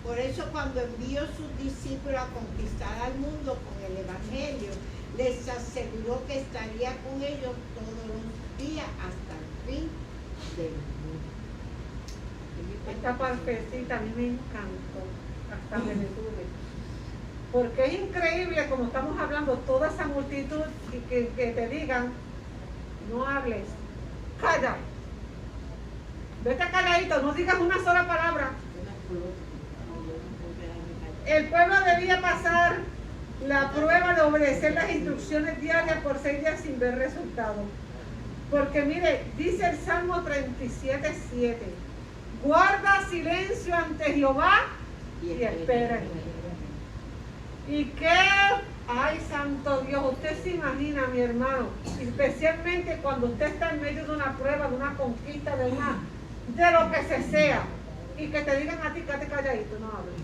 Por eso cuando envió a sus discípulos a conquistar al mundo con el evangelio, les aseguró que estaría con ellos todos los días hasta el fin del mundo. Esta partecita a mí me encantó, hasta me detuve. Porque es increíble como estamos hablando, toda esa multitud y que te digan, no hables, calla. Vete calladito, no digas una sola palabra. El pueblo debía pasar la prueba de obedecer las instrucciones diarias por 6 días sin ver resultados. Porque mire, dice el Salmo 37:7, guarda silencio ante Jehová y espera en él. ¿Y qué? Ay, santo Dios, usted se imagina, mi hermano, especialmente cuando usted está en medio de una prueba, de una conquista, de lo que se sea, y que te digan a ti, quédate calladito, no hables.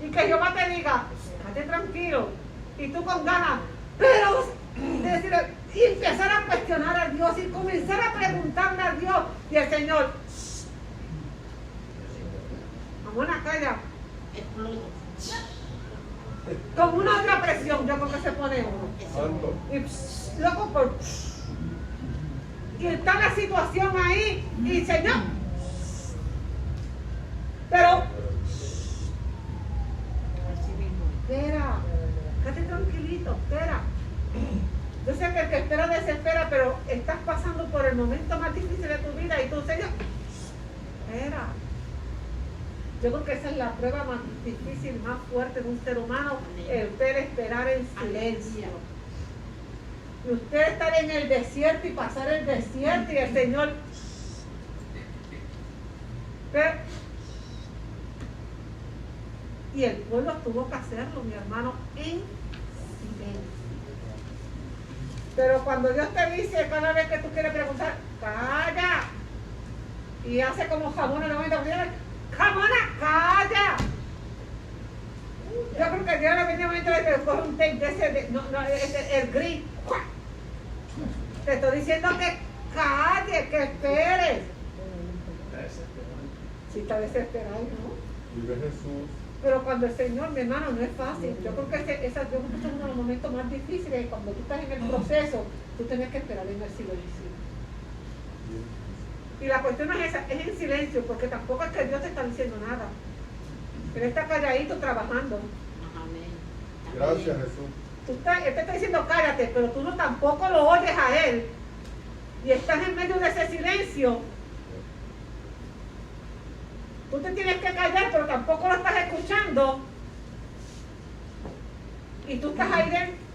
Y que Jehová te diga, quédate tranquilo, y tú con ganas, pero decirle, y empezar a cuestionar a Dios y comenzar a preguntarle a Dios y al Señor, vamos a callar. Como una otra presión, yo creo que se pone uno. Y loco por. Y está la situación ahí, y Señor. Pero. Espera, quédate tranquilito, espera. Yo sé que el que espera desespera, pero estás pasando por el momento más difícil de tu vida y tú, Señor, espera. Yo creo que esa es la prueba más difícil, más fuerte de un ser humano, el ver esperar en silencio. Y usted estar en el desierto y pasar el desierto y el Señor. Y el pueblo tuvo que hacerlo, mi hermano, en silencio. Pero cuando Dios te dice cada vez que tú quieres preguntar, calla. Y hace como jamón en 90 días. ¡Jamona, calla! Yo creo que Dios le venía a momento de que coge un tape de ese, el gris. Te estoy diciendo que calle, que esperes. Si está desesperado, ¿no? Vive Jesús. Pero cuando el Señor, mi hermano, no es fácil. Yo creo que ese es uno de los momentos más difíciles. Cuando tú estás en el proceso, tú tienes que esperar en el silencio. Y la cuestión es esa, es en silencio, porque tampoco es que Dios te está diciendo nada. Él está calladito trabajando. Gracias, Jesús. Él te está diciendo cállate, pero tú no tampoco lo oyes a Él. Y estás en medio de ese silencio. Tú te tienes que callar, pero tampoco lo estás escuchando. Y tú estás ahí dentro.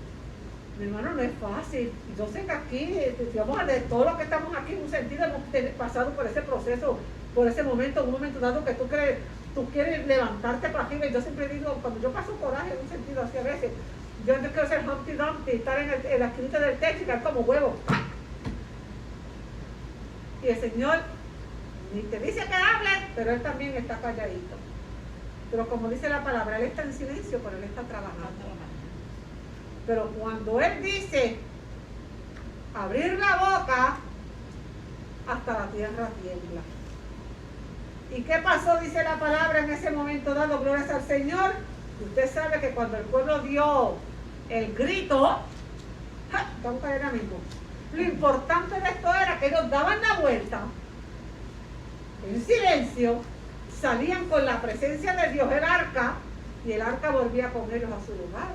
Mi hermano, no es fácil. Yo sé que aquí, digamos, de todos los que estamos aquí, en un sentido hemos pasado por ese proceso, por ese momento, un momento dado que tú quieres levantarte para arriba. Y yo siempre digo, cuando yo paso coraje, en un sentido así a veces, yo quiero ser Humpty Dumpty, estar en la esquinita del techo y caer como huevo. Y el Señor ni te dice que hables, pero Él también está calladito. Pero como dice la palabra, Él está en silencio, pero Él está trabajando. Pero cuando Él dice abrir la boca, hasta la tierra tiembla. ¿Y qué pasó? Dice la palabra en ese momento dado, glorias al Señor. Usted sabe que cuando el pueblo dio el grito, vamos a caer ahora mismo. Lo importante de esto era que ellos daban la vuelta en silencio, salían con la presencia de Dios el arca, y el arca volvía con ellos a su lugar.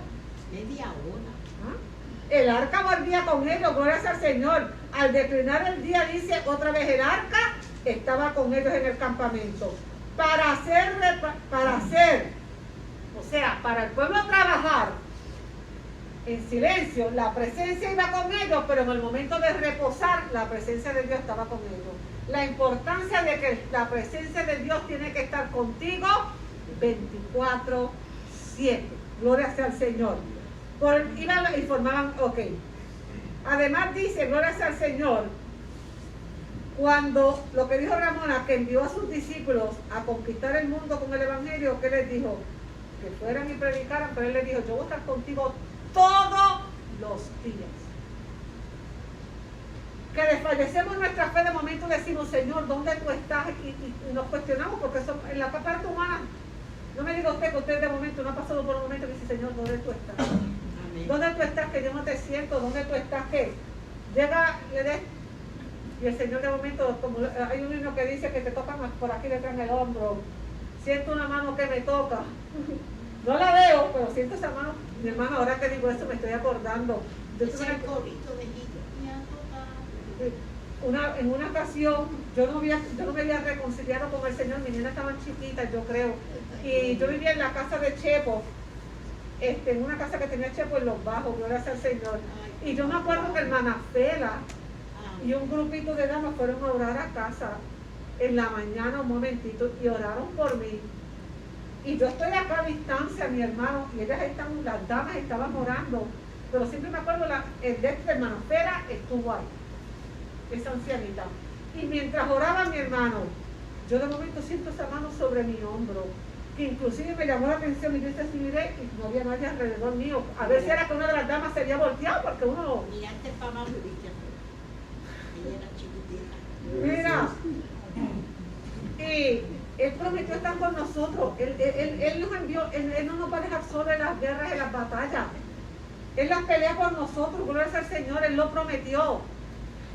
Media hora. El arca volvía con ellos, glorias al Señor. Al declinar el día, dice otra vez, el arca estaba con ellos en el campamento. Para el pueblo trabajar en silencio, la presencia iba con ellos, pero en el momento de reposar, la presencia de Dios estaba con ellos. la importancia de que la presencia de Dios tiene que estar contigo 24/7. Gloria sea al Señor. Iban y formaban, ok. Además dice, gloria sea al Señor, cuando lo que dijo Ramona, que envió a sus discípulos a conquistar el mundo con el Evangelio, ¿qué les dijo? Que fueran y predicaran, pero él les dijo, yo voy a estar contigo todos los días. Que desfallecemos nuestra fe de momento y decimos, Señor, ¿dónde tú estás? Y nos cuestionamos porque en la parte humana, no me diga usted que usted de momento no ha pasado por un momento y dice, Señor, ¿dónde tú estás? Amén. ¿Dónde tú estás que yo no te siento? ¿Dónde tú estás que llega, le des? Y el Señor de momento, como hay un himno que dice que te tocan por aquí detrás en el hombro, siento una mano que me toca. No la veo, pero siento esa mano. Mi hermano, ahora que digo esto me estoy acordando. Yo tuve en una ocasión, yo no me había reconciliado con el Señor, mis nenas estaban chiquitas, yo creo, y yo vivía en la casa de Chepo, en una casa que tenía Chepo en Los Bajos, gloria sea al Señor, y yo me acuerdo que hermana Fela y un grupito de damas fueron a orar a casa en la mañana un momentito y oraron por mí, y yo estoy acá a distancia, mi hermano, y ellas las damas estaban orando, pero siempre me acuerdo el de hermana Fela estuvo ahí, esa ancianita. Y mientras oraba mi hermano, yo de momento siento esa mano sobre mi hombro, que inclusive me llamó la atención y yo así miré y no había nadie alrededor mío. A ver si era que una de las damas se había volteado porque uno... Miraste para más, ella era chiquitita. Mira, y Él prometió estar con nosotros. Él nos envió, él no nos va a dejar solo en las guerras, en las batallas. Él las pelea por nosotros, gloria al Señor, Él lo prometió.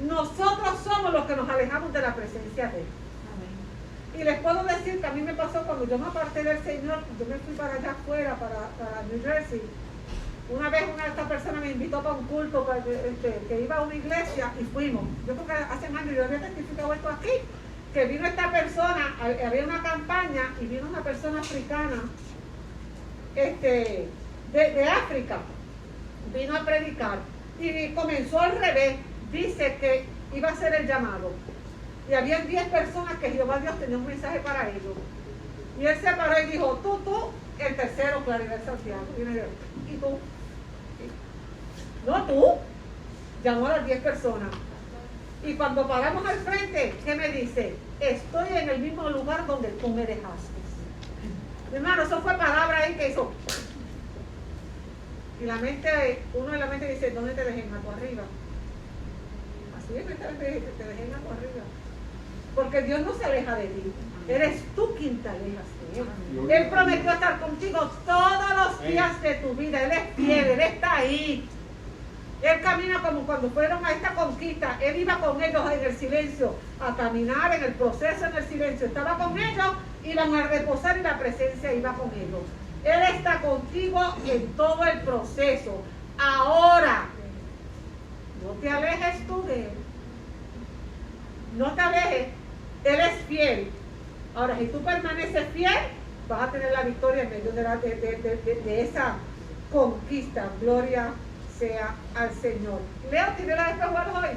Nosotros somos los que nos alejamos de la presencia de Él. Amén. Y les puedo decir que a mí me pasó cuando yo me aparté del Señor, yo me fui para allá afuera, para New Jersey. Una vez esta persona me invitó para un culto que iba a una iglesia y fuimos. Yo creo que hace años yo había testificado esto aquí, que vino esta persona, había una campaña y vino una persona africana de África, vino a predicar y comenzó al revés. Dice que iba a ser el llamado y había 10 personas que Jehová Dios tenía un mensaje para ellos y él se paró y dijo, tú, el tercero, Claribel Santiago, y tú, no tú, llamó a las 10 personas y cuando paramos al frente, ¿qué me dice? Estoy en el mismo lugar donde tú me dejaste. Mi hermano, eso fue palabra ahí que hizo y uno en la mente dice, ¿dónde te dejé? Acá arriba. Así es, te dejé en acá arriba. Porque Dios no se aleja de ti. Eres tú quien te alejas de Él. Él prometió estar contigo todos los días de tu vida. Él es fiel, Él está ahí. Él camina como cuando fueron a esta conquista. Él iba con ellos en el silencio, a caminar en el proceso, en el silencio. Estaba con ellos, iban a reposar y la presencia iba con ellos. Él está contigo en todo el proceso. Ahora, no te alejes tú de Él. No te alejes. Él es fiel. Ahora, si tú permaneces fiel, vas a tener la victoria en medio de esa conquista. Gloria sea al Señor. Leo, ¿tiene la espejuelos hoy?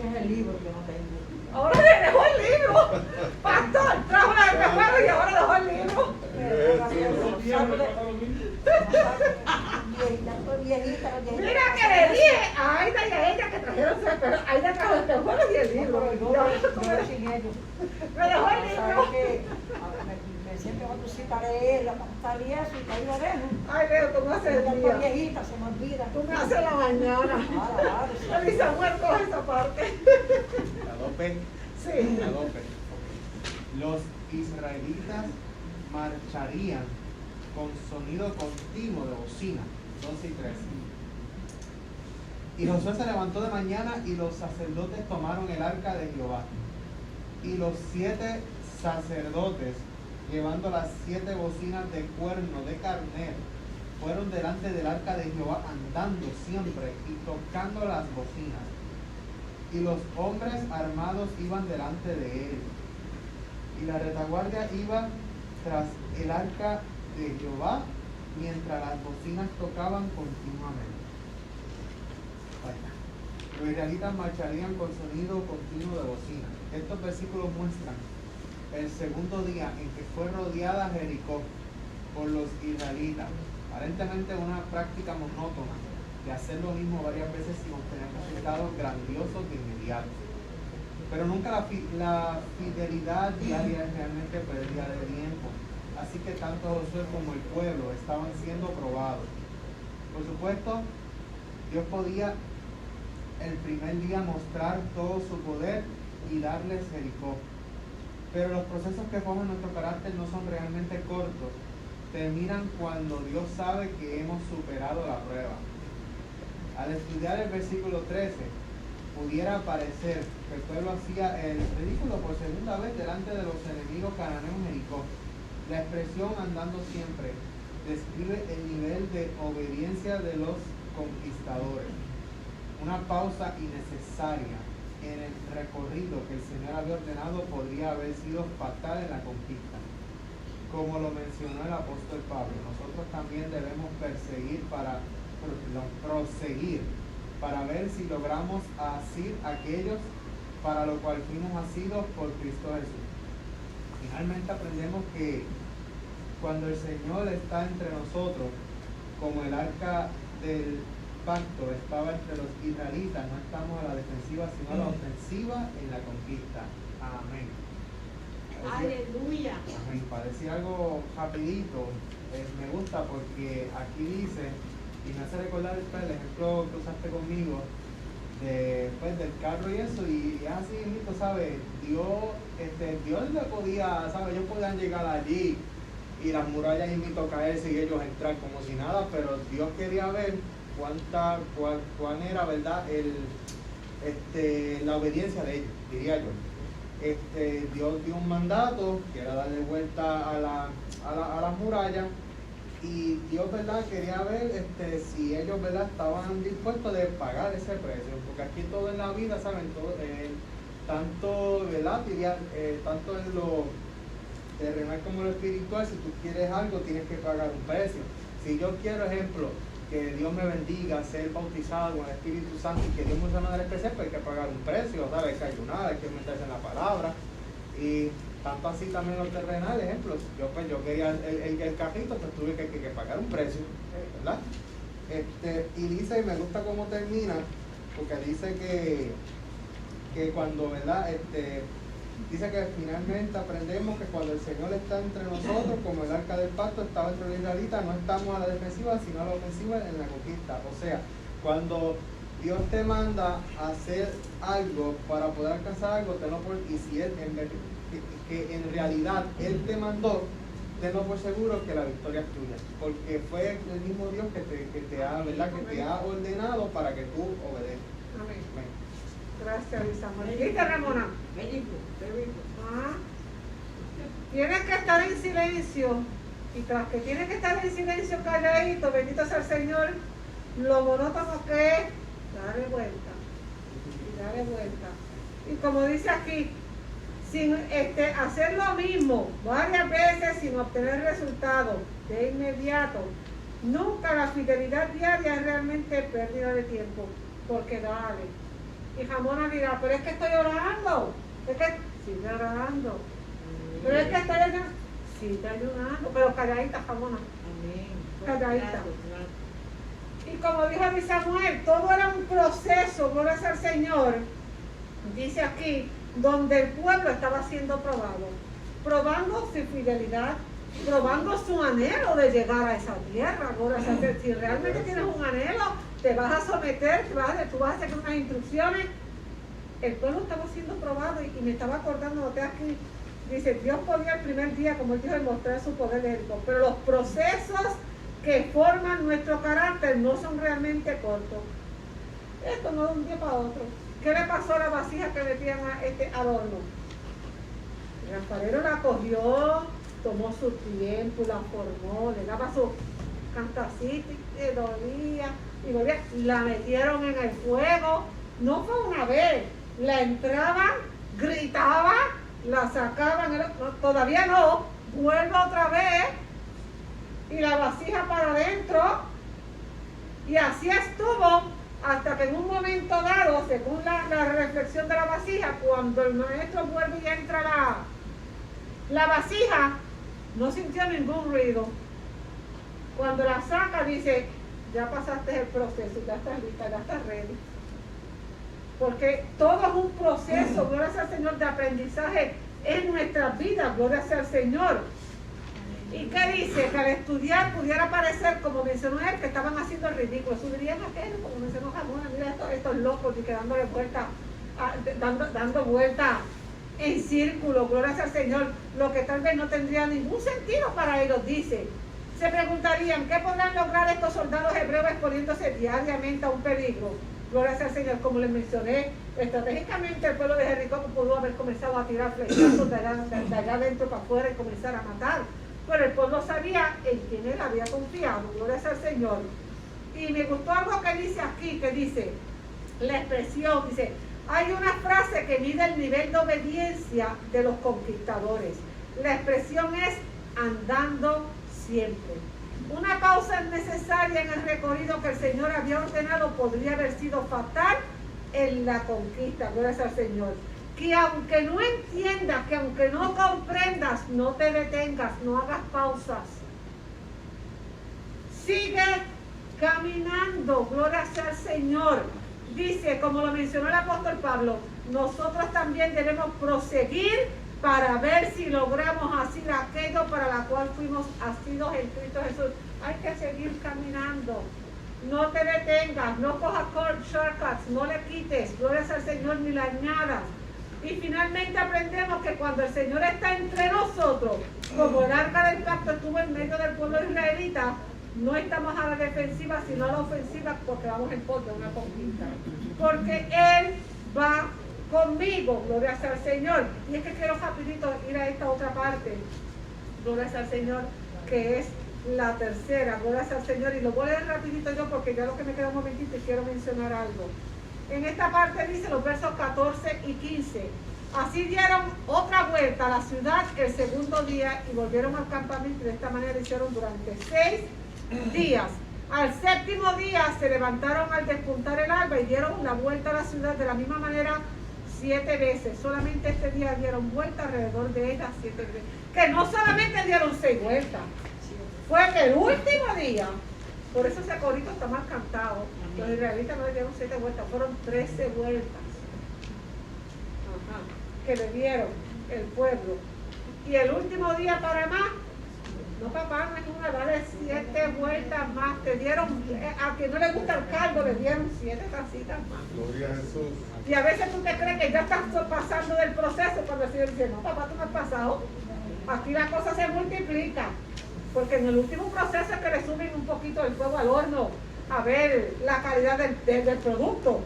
Es el libro que no tengo. Ahora le dejó el libro. Pastor, trajo la espejuelos y ahora dejó el libro. Mira que le dije a Aida y a ella que trajeron su espejuelos. Aida trajo el espejuelos y el libro. Me dejó el libro. Me siento cuando cita leer, la pasar y eso, y ahí lo dejo. Ay, Leo, tú me haces el día. Viejita, se me olvida. Tú me haces la mañana. El Samuel coge esa parte. Adolpe. Sí. Adolpe. Los israelitas marcharían con sonido continuo de bocina. 12 y 13. Y Josué se levantó de mañana y los sacerdotes tomaron el arca de Jehová. Y los 7 sacerdotes, llevando las 7 bocinas de cuerno de carnero, fueron delante del arca de Jehová andando siempre y tocando las bocinas. Y los hombres armados iban delante de él. Y la retaguardia iba tras el arca de Jehová, mientras las bocinas tocaban continuamente. Los israelitas marcharían con sonido continuo de bocina. Estos versículos muestran el segundo día en que fue rodeada Jericó por los israelitas. Aparentemente una práctica monótona de hacer lo mismo varias veces sin obtener resultados grandiosos de inmediato. Pero nunca la fidelidad diaria es realmente pérdida de tiempo. Así que tanto Josué como el pueblo estaban siendo probados. Por supuesto, Dios podía el primer día mostrar todo su poder y darles Jericó. Pero los procesos que forman nuestro carácter no son realmente cortos. Terminan cuando Dios sabe que hemos superado la prueba. Al estudiar el versículo 13, pudiera parecer que el pueblo hacía el ridículo por segunda vez delante de los enemigos cananeos en Jericó. La expresión andando siempre describe el nivel de obediencia de los conquistadores. Una pausa innecesaria en el recorrido que el Señor había ordenado podría haber sido fatal en la conquista. Como lo mencionó el apóstol Pablo, nosotros también debemos proseguir para ver si logramos asir aquellos para lo cual fuimos asidos por Cristo Jesús. Finalmente aprendemos que cuando el Señor está entre nosotros, como el arca del pacto estaba entre los israelitas, no estamos a la defensiva sino a la ofensiva en la conquista. Amén. Aleluya. Amén. Para decir algo rapidito, me gusta porque aquí dice, y me hace recordar el ejemplo que usaste conmigo del carro y eso, y así mismo, ¿sabes? Dios le podía, ¿sabes? Ellos podían llegar allí y las murallas mismo caerse y ellos entrar como si nada, pero Dios quería ver cuál era, ¿verdad? La obediencia de ellos, diría yo. Dios dio un mandato que era darle vuelta a las murallas, y Dios, ¿verdad?, quería ver si ellos, ¿verdad?, estaban dispuestos de pagar ese precio, porque aquí todo en la vida, ¿saben? Todo, tanto, ¿verdad?, tanto en lo terrenal como lo espiritual, si tú quieres algo tienes que pagar un precio. Si yo quiero, ejemplo, que Dios me bendiga, ser bautizado con el Espíritu Santo y que Dios me use de manera especial, pues hay que pagar un precio, ¿sabes? Hay que ayunar, hay que meterse en la palabra. Y tanto así también lo terrenal, ejemplo, yo quería el carrito, pues tuve que pagar un precio, ¿verdad? Y dice, y me gusta cómo termina, porque dice que cuando, ¿verdad? Dice que finalmente aprendemos que cuando el Señor está entre nosotros, como el arca del pacto estaba entre los israelitas, no estamos a la defensiva, sino a la ofensiva en la conquista. O sea, cuando Dios te manda a hacer algo para poder alcanzar algo, tenlo por, y si Él, que en realidad Él te mandó, tenlo por seguro que la victoria es tuya, porque fue el mismo Dios que te ha, ¿verdad?, que te ha ordenado para que tú obedezcas. Amén. Amén. Gracias, Samuel. ¿Viste, Ramona? Tienes que estar en silencio, y tras que tienes que estar en silencio calladito, bendito sea el Señor, lo monótono que es, dale vuelta y dale vuelta. Y como dice aquí, sin hacer lo mismo varias veces sin obtener resultados de inmediato, nunca la fidelidad diaria es realmente pérdida de tiempo, porque dale. Y Ramona dirá, pero es que estoy orando, es que sigue orando, pero es que estoy ayunando, sigue ayunando, pero calladita, Ramona. Calladita. Y como dijo mi Samuel, todo era un proceso, gloria al Señor. Dice aquí, donde el pueblo estaba siendo probado, probando su fidelidad, probando su anhelo de llegar a esa tierra. Gloria al Señor. Si realmente tienes un anhelo, te vas a someter, tú vas a hacer unas instrucciones. El pueblo estaba siendo probado, y me estaba acordando de aquí. Dice, Dios podía el primer día, como él dijo, demostrar su poder de Jericó, pero los procesos que forman nuestro carácter no son realmente cortos. Esto no es de un día para otro. ¿Qué le pasó a la vasija que metían al horno? El alfarero la cogió, tomó su tiempo, la formó, le daba su cantacito y dolía, y volvía, la metieron en el fuego. No fue una vez, la entraban, gritaban, la sacaban, todavía no, vuelve otra vez, y la vasija para adentro, y así estuvo hasta que en un momento dado, según la reflexión de la vasija, cuando el maestro vuelve y entra la vasija, no sintió ningún ruido. Cuando la saca, dice, ya pasaste el proceso, ya estás lista, ya estás ready. Porque todo es un proceso, gloria sea al Señor, de aprendizaje en nuestras vidas, gloria sea al Señor. ¿Y qué dice? Que al estudiar pudiera parecer, como mencionó él, que estaban haciendo el ridículo. Subirían aquello, como mencionó Jamona, mira estos locos y que dándole vuelta, dando vuelta en círculo, gloria sea al Señor, lo que tal vez no tendría ningún sentido para ellos, dice. Se preguntarían, ¿qué podrán lograr estos soldados hebreos exponiéndose diariamente a un peligro? Gloria sea al Señor, como les mencioné, estratégicamente el pueblo de Jericó pudo haber comenzado a tirar flechazos de allá adentro para afuera y comenzar a matar. Pero el pueblo sabía en quién él había confiado, gloria sea al Señor. Y me gustó algo que dice aquí, que dice, la expresión, dice, hay una frase que mide el nivel de obediencia de los conquistadores. La expresión es andando siempre. Una pausa innecesaria en el recorrido que el Señor había ordenado podría haber sido fatal en la conquista, gloria al Señor. Que aunque no entiendas, que aunque no comprendas, no te detengas, no hagas pausas. Sigue caminando, gloria al Señor. Dice, como lo mencionó el apóstol Pablo, nosotros también debemos proseguir para ver si logramos hacer aquello para la cual fuimos asidos en Cristo Jesús. Hay que seguir caminando. No te detengas, no cojas shortcuts, no le quites, gloria al Señor, ni le añadas. Y finalmente aprendemos que cuando el Señor está entre nosotros, como el arca del pacto estuvo en medio del pueblo israelita, no estamos a la defensiva, sino a la ofensiva, porque vamos en pos de una conquista. Porque Él va conmigo, gloria sea al Señor. Y es que quiero rapidito ir a esta otra parte, gloria sea al Señor, que es la tercera, gloria sea al Señor. Y lo voy a leer rapidito yo porque ya lo que me queda un momentito y quiero mencionar algo. En esta parte dice los versos 14 y 15. Así dieron otra vuelta a la ciudad el segundo día y volvieron al campamento, y de esta manera hicieron durante 6 días. Al séptimo día se levantaron al despuntar el alba y dieron la vuelta a la ciudad de la misma manera 7 veces. Solamente este día dieron vuelta alrededor de ella 7 veces. Que no solamente dieron 6 vueltas, fue que el último día, por eso ese corito está mal cantado. Los israelitas no le dieron 7 vueltas, fueron 13 vueltas. Ajá, que le dieron el pueblo. Y el último día para más, no papá, no es una, dale 7 vueltas más. Te dieron, a quien no le gusta el caldo, le dieron 7 tacitas más. Gloria a Jesús. Y a veces tú te crees que ya estás pasando del proceso cuando el Señor dice, no papá, tú no has pasado. Aquí la cosa se multiplica. Porque en el último proceso es que le suben un poquito el fuego al horno a ver la calidad del producto.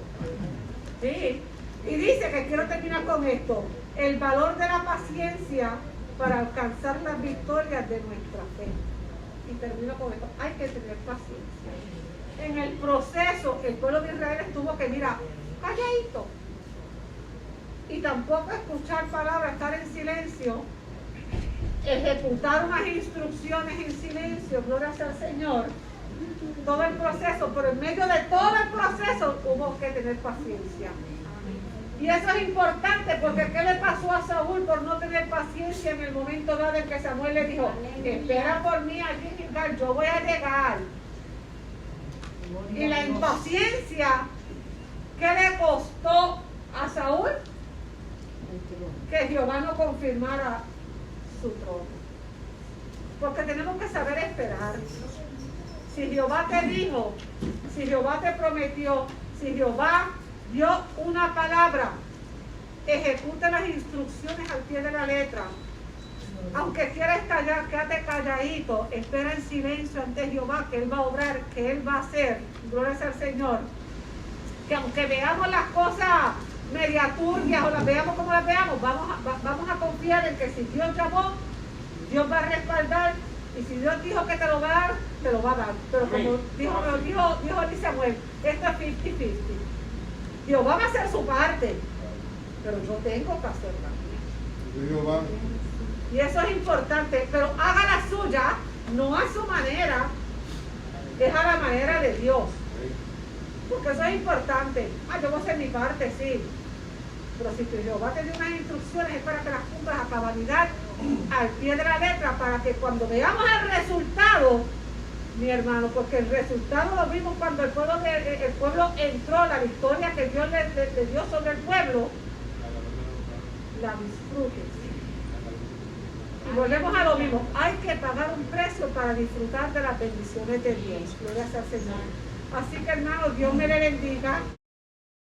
Sí. Y dice que quiero terminar con esto. El valor de la paciencia para alcanzar las victorias de nuestra fe. Y termino con esto. Hay que tener paciencia. En el proceso, el pueblo de Israel tuvo que mirar calladito. Y tampoco escuchar palabras, estar en silencio. Ejecutar unas instrucciones en silencio, gloria sea al Señor. Todo el proceso, pero en medio de todo el proceso hubo que tener paciencia. Y eso es importante porque ¿qué le pasó a Saúl por no tener paciencia en el momento dado en que Samuel le dijo, espera por mí allí, yo voy a llegar? Y la impaciencia, ¿qué le costó a Saúl? Que Jehová no confirmara su trono. Porque tenemos que saber esperar. Si Jehová te dijo, si Jehová te prometió, si Jehová dio una palabra, ejecuta las instrucciones al pie de la letra. Aunque quieras callar, quédate calladito, espera en silencio ante Jehová, que Él va a obrar, que Él va a hacer. Gloria sea al Señor. Que aunque veamos las cosas media turbias o las veamos como las veamos, vamos a confiar en que si Dios llamó, Dios va a respaldar, y si Dios dijo que te lo va a dar, te lo va a dar. Pero como dijo Samuel, esto es 50-50. Dios va a hacer su parte, pero yo tengo que hacer la mía. Y eso es importante, pero haga la suya, no a su manera, es a la manera de Dios. Porque eso es importante. Yo voy a hacer mi parte, sí. Pero si Jehová te dio unas instrucciones es para que las cumplas a cabalidad, al pie de la letra, para que cuando veamos el resultado, mi hermano, porque el resultado lo vimos cuando el pueblo entró, la victoria que Dios le dio sobre el pueblo, la disfrutes. Y volvemos a lo mismo, hay que pagar un precio para disfrutar de las bendiciones de Dios. Gloria sea al Señor. Así que hermanos, Dios me le bendiga.